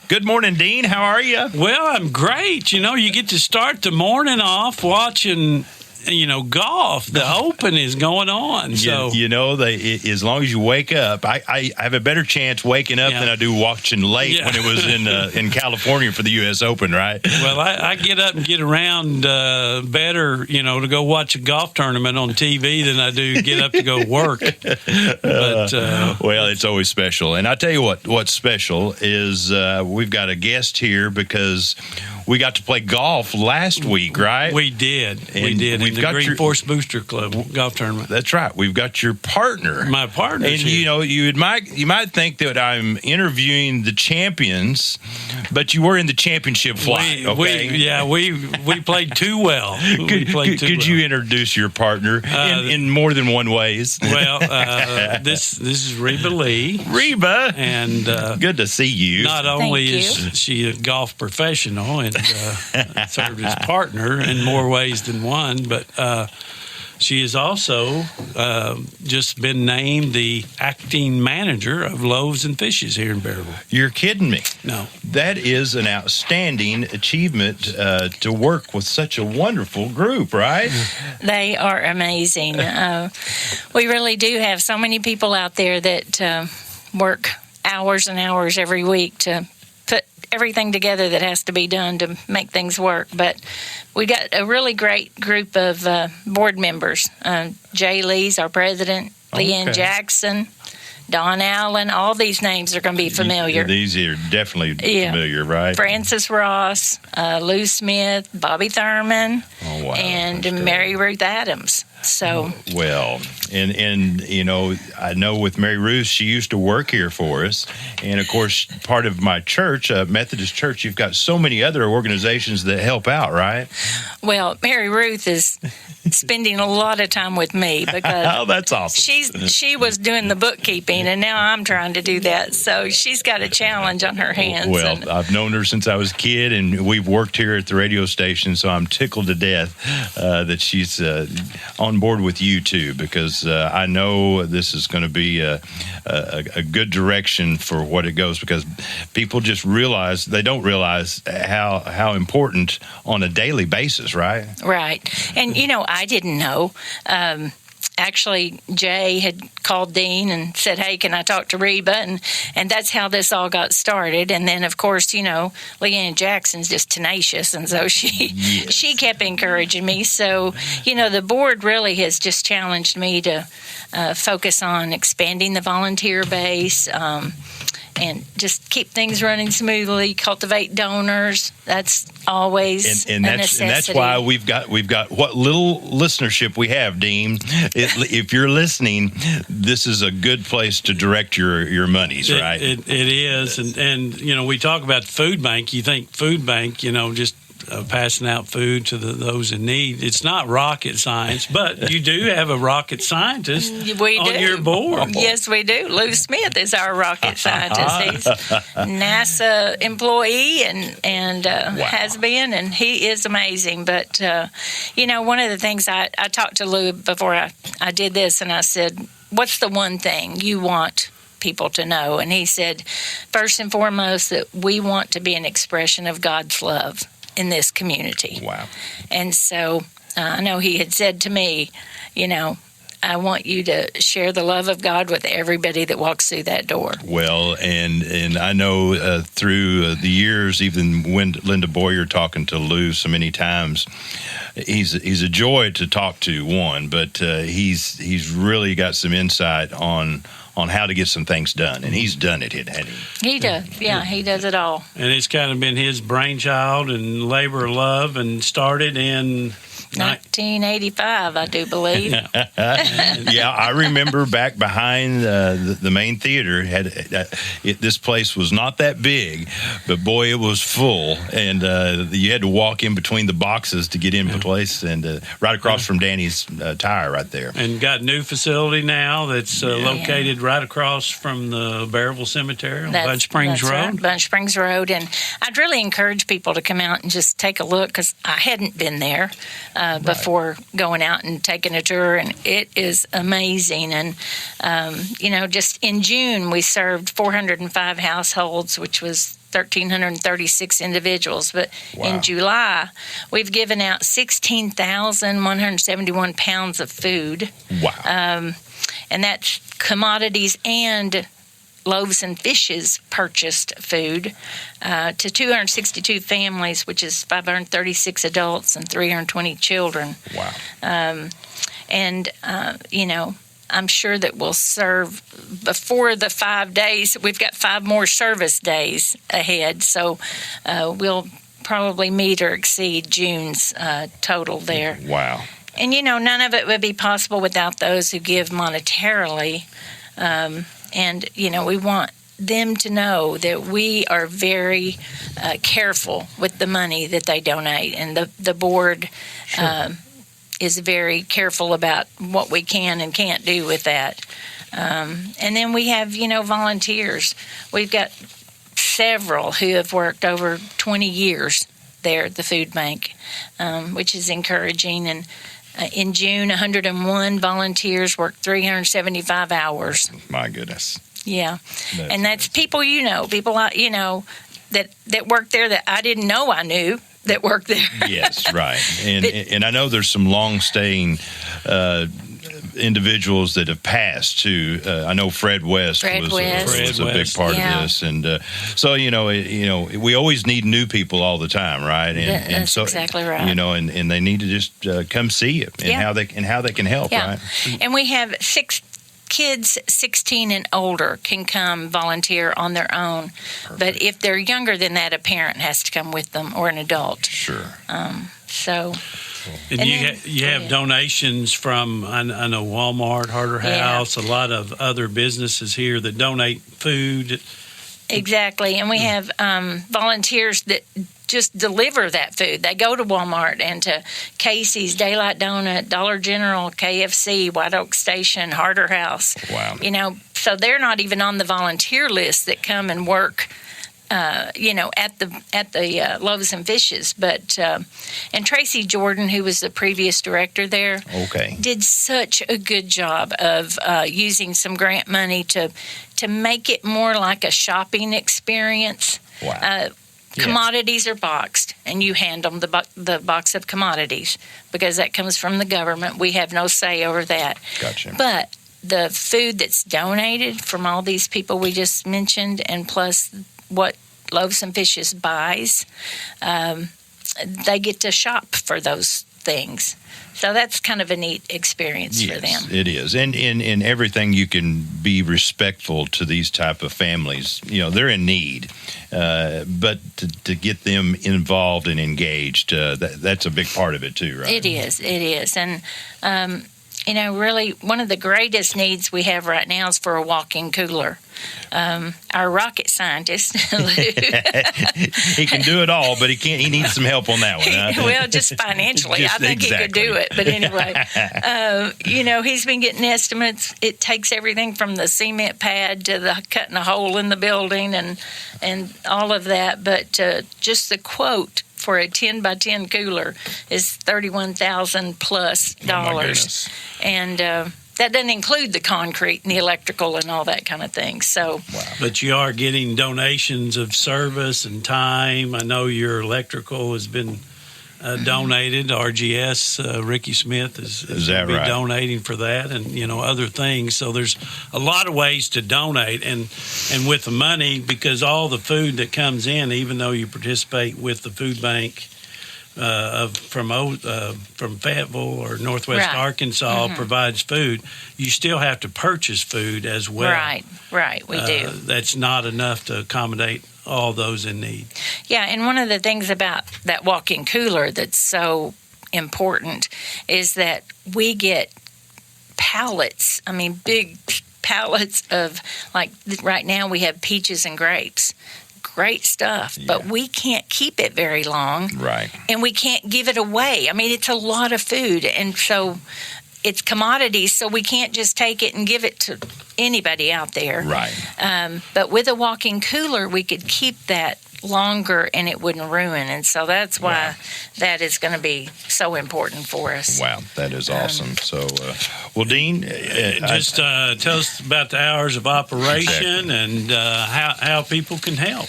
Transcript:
Good morning, Dean. How are you? Well, I'm great. You get to start the morning off watching, golf. The Open is going on. So as long as you wake up, I have a better chance waking up than I do watching late when it was in California for the U.S. Open, right? Well, I get up and get around better, to go watch a golf tournament on TV than I do get up to go work. But well, it's always special. And I tell you what's special is we've got a guest here because we got to play golf last week, right? We did. In the Green Force Booster Club golf tournament. That's right. We've got your partner. My partner. And you might think that I'm interviewing the champions, but you were in the championship flight. We played too well. Could you introduce your partner in more than one ways? Well, this is Reba Lee. Reba, and good to see you. Not only is she a golf professional and served as partner in more ways than one, but she has also just been named the acting manager of Loaves and Fishes here in Berryville. You're kidding me. No. That is an outstanding achievement to work with such a wonderful group, right? They are amazing. We really do have so many people out there that work hours and hours every week to put everything together that has to be done to make things work. But we got a really great group of board members. Jay Lee's our president, Leanne Jackson, Don Allen. All these names are going to be familiar. These are definitely familiar, right? Francis Ross, Lou Smith, Bobby Thurman, and Mary Ruth Adams. So well, and I know with Mary Ruth, she used to work here for us, and of course, part of my church, Methodist Church, you've got so many other organizations that help out, right? Well, Mary Ruth is spending a lot of time with me because that's awesome. She was doing the bookkeeping, and now I'm trying to do that. So she's got a challenge on her hands. Well, I've known her since I was a kid, and we've worked here at the radio station, so I'm tickled to death that she's on board with you too, because I know this is going to be a good direction for what it goes, because people just don't realize how important on a daily basis, right? Right. And I didn't know. Actually, Jay had called Dean and said, "Hey, can I talk to Reba?" And that's how this all got started. And then, of course, Leanne Jackson's just tenacious, and so she kept encouraging me. So, the board really has just challenged me to focus on expanding the volunteer base, and just keep things running smoothly, cultivate donors. That's always a necessity. And that's why we've got what little listenership we have, Dean. If you're listening, this is a good place to direct your monies, right? It is. And we talk about food bank. You think food bank, just passing out food to those in need. It's not rocket science, but you do have a rocket scientist on your board. Yes, we do. Lou Smith is our rocket scientist. He's a NASA employee and has been, and he is amazing. But, one of the things I talked to Lou before I did this, and I said, "What's the one thing you want people to know?" And he said, "First and foremost, that we want to be an expression of God's love in this community." Wow. And so I know he had said to me, "I want you to share the love of God with everybody that walks through that door." Well, and I know through the years, even when Linda Boyer talking to Lou so many times, he's a joy to talk to, but he's really got some insight on how to get some things done, and he's done it, hasn't he? He does, he does it all. And it's kind of been his brainchild and labor of love, and started in 1985, I do believe. Yeah, I remember back behind the main theater. This place was not that big, but boy, it was full, and you had to walk in between the boxes to get in place, and right across from Danny's Tire, right there. And got a new facility now that's located right across from the Berryville Cemetery on Bunch Springs Road. Right, Bunch Springs Road, and I'd really encourage people to come out and just take a look, because I hadn't been there before going out and taking a tour, and it is amazing. And just in June we served 405 households, which was 1,336 individuals. But Wow. in July, we've given out 16,171 pounds of food. Wow. And that's commodities and loaves and fishes purchased food to 262 families, which is 536 adults and 320 children. Wow. I'm sure that we'll serve before the 5 days. We've got 5 more service days ahead, so we'll probably meet or exceed June's total there. Wow. And, none of it would be possible without those who give monetarily. We want them to know that we are very careful with the money that they donate. And the board is very careful about what we can and can't do with that. And then we have, volunteers. We've got several who have worked over 20 years there at the food bank, which is encouraging. And in June, 101 volunteers worked 375 hours. My goodness. Yeah. And that's people people that work there that I didn't know I knew that worked there. Yes, right. And I know there's some long-staying individuals that have passed too. I know Fred West was a big part of this, and so we always need new people all the time, right? That's so, exactly right. And they need to just come see you and how they can help, right? And we have 6 kids 16 and older can come volunteer on their own. Perfect. But if they're younger than that, a parent has to come with them or an adult. Sure. And you have donations from, I know, Walmart, Harder House, a lot of other businesses here that donate food. Exactly. And we have volunteers that just deliver that food. They go to Walmart and to Casey's, Daylight Donut, Dollar General, KFC, White Oak Station, Harder House. Wow. So they're not even on the volunteer list that come and work at the Loaves and Fishes, but and Tracy Jordan, who was the previous director there, did such a good job of using some grant money to make it more like a shopping experience. Wow. Commodities are boxed, and you hand them the box of commodities because that comes from the government. We have no say over that. Gotcha. But the food that's donated from all these people we just mentioned, and plus what Loaves and Fishes buys, they get to shop for those things. So that's kind of a neat experience for them. It is. And in everything, you can be respectful to these type of families. They're in need. But to get them involved and engaged, that's a big part of it too, right? It is. And, really one of the greatest needs we have right now is for a walk-in cooler. Our rocket scientist, he can do it all, but he needs some help on that one. Well, just financially, I think he could do it. But anyway, he's been getting estimates. It takes everything from the cement pad to the cutting a hole in the building and all of that. But just the quote for a 10 by 10 cooler is $31,000 plus dollars, and that doesn't include the concrete and the electrical and all that kind of thing. So, but you are getting donations of service and time. I know your electrical has been donated. RGS, Ricky Smith is going to be donating for that, and other things. So there's a lot of ways to donate, and with the money, because all the food that comes in, even though you participate with the food bank from Fayetteville or Northwest Arkansas provides food, you still have to purchase food as well. Right, we do. That's not enough to accommodate all those in need. Yeah, and one of the things about that walk-in cooler that's so important is that we get pallets, big pallets of, like right now we have peaches and grapes. Great stuff, but we can't keep it very long. Right. And we can't give it away. It's a lot of food, and so it's commodities, so we can't just take it and give it to anybody out there. Right. But with a walk-in cooler, we could keep that longer and it wouldn't ruin. And so that's why that is going to be so important for us. Wow, that is awesome. So, well, Dean, just tell us about the hours of operation and how people can help.